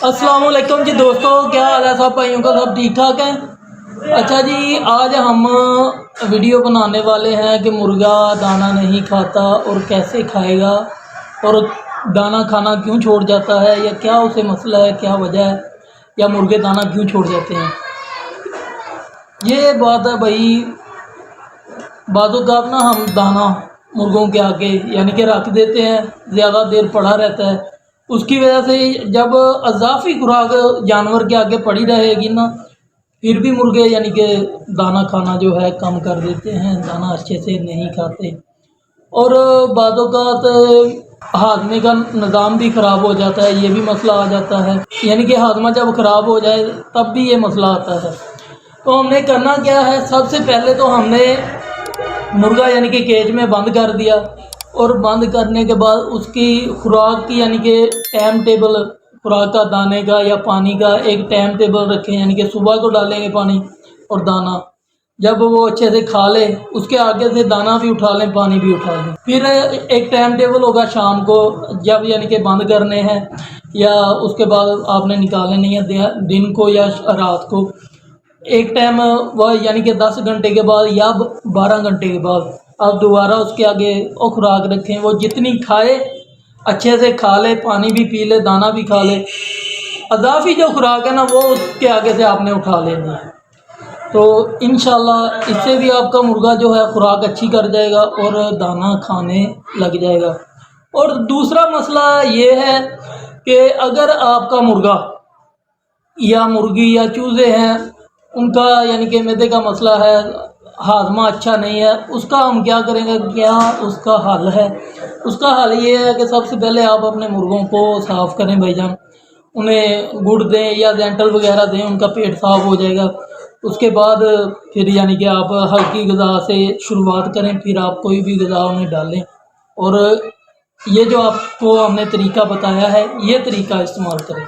अस्सलाम वालेकुम जी दोस्तों, क्या हाल है सब भाइयों का? सब ठीक ठाक है। अच्छा जी, आज हम वीडियो बनाने वाले हैं कि मुर्गा दाना नहीं खाता और कैसे खाएगा और दाना खाना क्यों छोड़ जाता है, या क्या उसे मसला है, क्या वजह है, या मुर्गे दाना क्यों छोड़ जाते हैं। ये बात है भाई, बातों का ना हम दाना मुर्गों के आगे यानी कि रख देते हैं, ज़्यादा देर पड़ा रहता है। उसकी वजह से जब अज़ाफ़ी खुराक जानवर के आगे पड़ी रहेगी ना, फिर भी मुर्गे यानी कि दाना खाना जो है कम कर देते हैं, दाना अच्छे से नहीं खाते। और बातों का हाजमे का निज़ाम भी ख़राब हो जाता है, ये भी मसला आ जाता है। यानी कि हाजमा जब ख़राब हो जाए तब भी ये मसला आता है। तो हमने करना क्या है, सबसे पहले तो हमने मुर्गा यानी कि केज में बंद कर दिया, और बंद करने के बाद उसकी खुराक की यानी कि टाइम टेबल, खुराक का दाने का या पानी का एक टाइम टेबल रखें। यानी कि सुबह को डालेंगे पानी और दाना, जब वो अच्छे से खा ले उसके आगे से दाना भी उठा लें, पानी भी उठा लें। फिर एक टाइम टेबल होगा शाम को, जब यानी कि बंद करने हैं या उसके बाद आपने निकालने नहीं है, दिन को या रात को एक टाइम वह यानी कि 10 घंटे के बाद या 12 घंटे के बाद आप दोबारा उसके आगे वो खुराक रखें। वो जितनी खाए अच्छे से खा ले, पानी भी पी ले, दाना भी खा ले। अज़ाफ़ी जो खुराक है ना, वो उसके आगे से आपने उठा लेनी है। तो इंशाल्लाह इससे भी आपका मुर्गा जो है खुराक अच्छी कर जाएगा और दाना खाने लग जाएगा। और दूसरा मसला ये है कि अगर आपका मुर्गा या मुर्गी या चूज़े हैं, उनका यानी कि मैदे का मसला है, हाजमा अच्छा नहीं है, उसका हम क्या करेंगे, क्या उसका हल है? उसका हल ये है कि सबसे पहले आप अपने मुर्गों को साफ़ करें भाईजान, उन्हें गुड़ दें या डेंटल वगैरह दें, उनका पेट साफ़ हो जाएगा। उसके बाद फिर यानी कि आप हल्की ग़िज़ा से शुरुआत करें, फिर आप कोई भी ग़िज़ा उन्हें डालें। और ये जो आपको हमने तरीका बताया है, ये तरीका इस्तेमाल करें।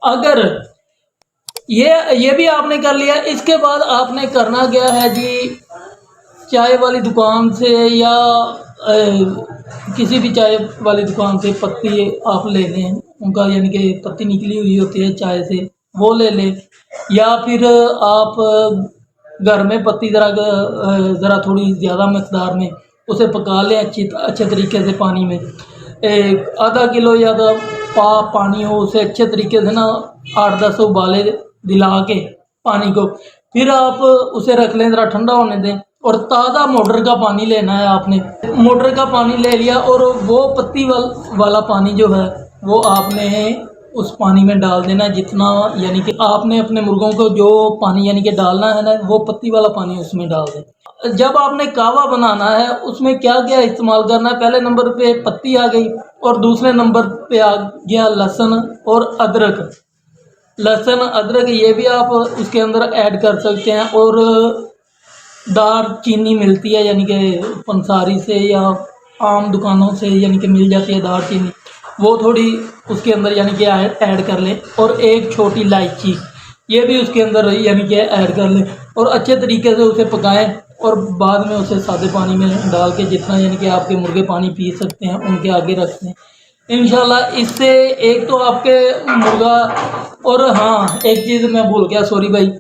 अगर ये भी आपने कर लिया, इसके बाद आपने करना क्या है जी, चाय वाली दुकान से या किसी भी चाय वाली दुकान से पत्ती आप ले लें, उनका यानी कि पत्ती निकली हुई होती है चाय से, वो ले लें। या फिर आप घर में पत्ती ज़रा थोड़ी ज़्यादा मकदार में उसे पका लें अच्छे तरीके से पानी में। एक आधा किलो या पानी हो, उसे अच्छे तरीके से ना 8-10 उबाले दिला के पानी को, फिर आप उसे रख लें, ज़रा ठंडा होने दें। और ताज़ा मोटर का पानी लेना है आपने, मोटर का पानी ले लिया और वो पत्ती वाला पानी जो है वो आपने उस पानी में डाल देना है। जितना यानी कि आपने अपने मुर्गों को जो पानी यानी कि डालना है ना, वो पत्ती वाला पानी उसमें डाल दें। जब आपने कहवा बनाना है, उसमें क्या क्या इस्तेमाल करना है, पहले नंबर पे पत्ती आ गई और दूसरे नंबर पे आ गया लहसुन और अदरक। लहसुन अदरक ये भी आप उसके अंदर ऐड कर सकते हैं। और दार चीनी मिलती है यानी कि पंसारी से या आम दुकानों से यानी कि मिल जाती है दार चीनी, वो थोड़ी उसके अंदर यानी कि ऐड कर लें। और एक छोटी इलायची ये भी उसके अंदर यानी कि ऐड कर लें और अच्छे तरीके से उसे पकाएं। और बाद में उसे सादे पानी में डाल के जितना यानी कि आपके मुर्गे पानी पी सकते हैं उनके आगे रख दें। इंशाल्लाह इससे एक तो आपके मुर्गा, और हाँ एक चीज़ मैं भूल गया, सॉरी भाई,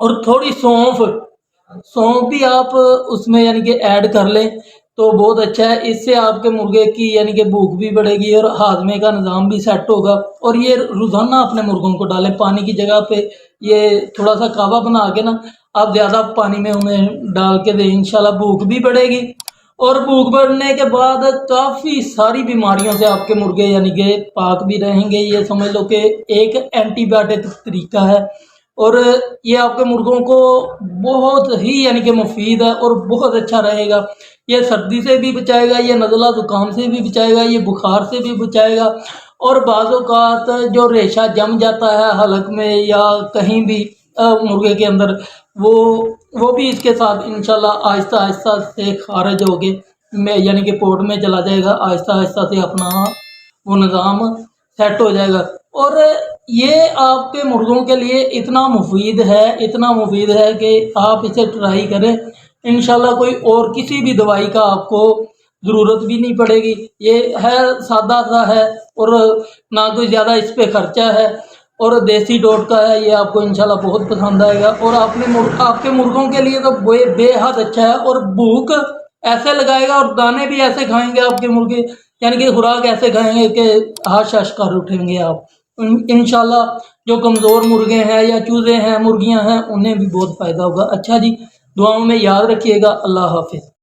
और थोड़ी सौंफ भी आप उसमें यानी कि ऐड कर लें तो बहुत अच्छा है। इससे आपके मुर्गे की यानी कि भूख भी बढ़ेगी और हाजमे का निज़ाम भी सेट होगा। और ये रोज़ाना अपने मुर्गों को डालें, पानी की जगह पे ये थोड़ा सा कहवा बना के ना आप ज़्यादा पानी में उन्हें डाल के दें, इंशाल्लाह भूख भी बढ़ेगी। और भूख बढ़ने के बाद काफ़ी सारी बीमारियों से आपके मुर्गे यानी कि पाक भी रहेंगे। ये समझ लो कि एक एंटीबायोटिक तरीका है और ये आपके मुर्गों को बहुत ही यानी कि मुफीद है और बहुत अच्छा रहेगा। ये सर्दी से भी बचाएगा, ये नज़ला ज़ुकाम से भी बचाएगा, ये बुखार से भी बचाएगा। और बाज़ औक़ात जो रेशा जम जाता है हलक में या कहीं भी मुर्गे के अंदर, वो भी इसके साथ इंशाल्लाह आहिस्ता आहिस्ता से खारिज होके में यानी कि पोर्ट में चला जाएगा। आहिस्ता आहिस्ता से अपना वो निज़ाम सेट हो जाएगा। और ये आपके मुर्गों के लिए इतना मुफीद है कि आप इसे ट्राई करें। इंशाल्लाह कोई और किसी भी दवाई का आपको ضرورت بھی نہیں پڑے گی. یہ ہے سادہ سا ہے اور نہ کوئی زیادہ اس پہ خرچہ ہے اور دیسی ٹوٹکا ہے. یہ آپ کو انشاءاللہ بہت پسند آئے گا اور آپ کے مرغوں کے لیے تو بے حد اچھا ہے اور بھوک ایسے لگائے گا اور دانے بھی ایسے کھائیں گے آپ کے مرغے، یعنی کہ خوراک ایسے کھائیں گے کہ ہاش ہاش کر اٹھیں گے آپ. انشاءاللہ جو کمزور مرغے ہیں یا چوزے ہیں مرغیاں ہیں انہیں بھی بہت فائدہ ہوگا. اچھا جی، دعاؤں میں یاد رکھیے گا. اللہ حافظ.